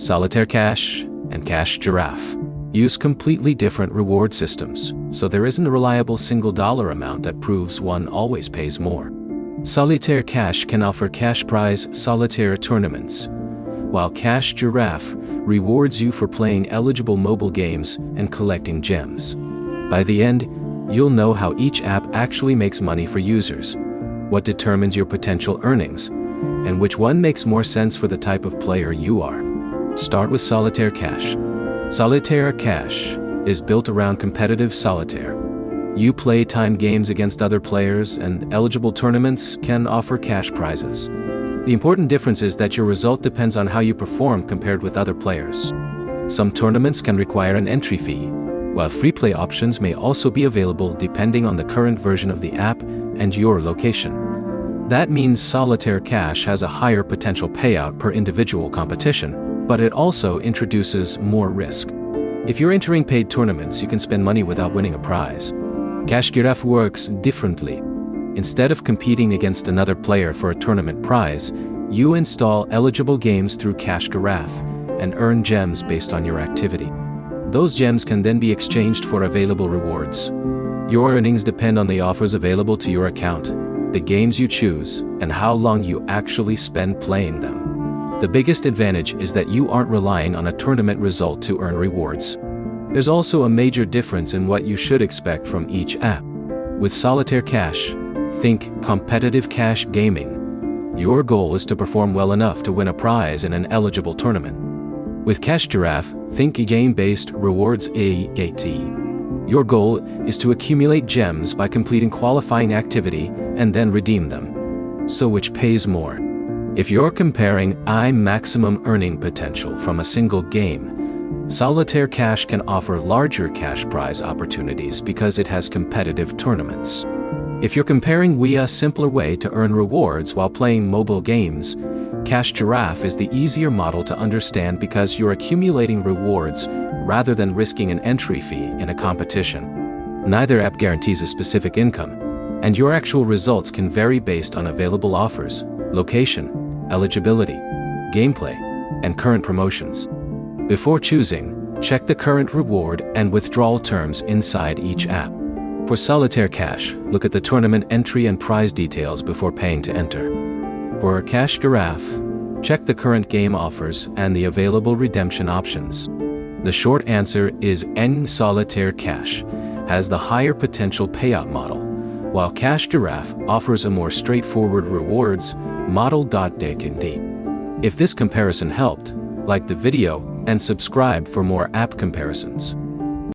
Solitaire Cash and Cash Giraffe use completely different reward systems, so there isn't a reliable single dollar amount that proves one always pays more. Solitaire Cash can offer cash prize solitaire tournaments, while Cash Giraffe rewards you for playing eligible mobile games and collecting gems. By the end, you'll know how each app actually makes money for users, what determines your potential earnings, and which one makes more sense for the type of player you are. Start with Solitaire Cash. Solitaire Cash is built around competitive solitaire. You play timed games against other players, and eligible tournaments can offer cash prizes. The important difference is that your result depends on how you perform compared with other players. Some tournaments can require an entry fee, while free play options may also be available depending on the current version of the app and your location. That means Solitaire Cash has a higher potential payout per individual competition, but it also introduces more risk. If you're entering paid tournaments, you can spend money without winning a prize. Cash Giraffe works differently. Instead of competing against another player for a tournament prize, you install eligible games through Cash Giraffe and earn gems based on your activity. Those gems can then be exchanged for available rewards. Your earnings depend on the offers available to your account, the games you choose, and how long you actually spend playing them. The biggest advantage is that you aren't relying on a tournament result to earn rewards. There's also a major difference in what you should expect from each app. With Solitaire Cash, think competitive cash gaming. Your goal is to perform well enough to win a prize in an eligible tournament. With Cash Giraffe, think game-based rewards AAT. Your goal is to accumulate gems by completing qualifying activity and then redeem them. So which pays more? If you're comparing maximum earning potential from a single game, Solitaire Cash can offer larger cash prize opportunities because it has competitive tournaments. If you're comparing a simpler way to earn rewards while playing mobile games, Cash Giraffe is the easier model to understand because you're accumulating rewards rather than risking an entry fee in a competition. Neither app guarantees a specific income, and your actual results can vary based on available offers, location, eligibility, gameplay, and current promotions. Before choosing, check the current reward and withdrawal terms inside each app. For Solitaire Cash, look at the tournament entry and prize details before paying to enter. For Cash Giraffe, check the current game offers and the available redemption options. The short answer is Solitaire Cash has the higher potential payout model, while Cash Giraffe offers a more straightforward rewards model. If this comparison helped, like the video and subscribe for more app comparisons.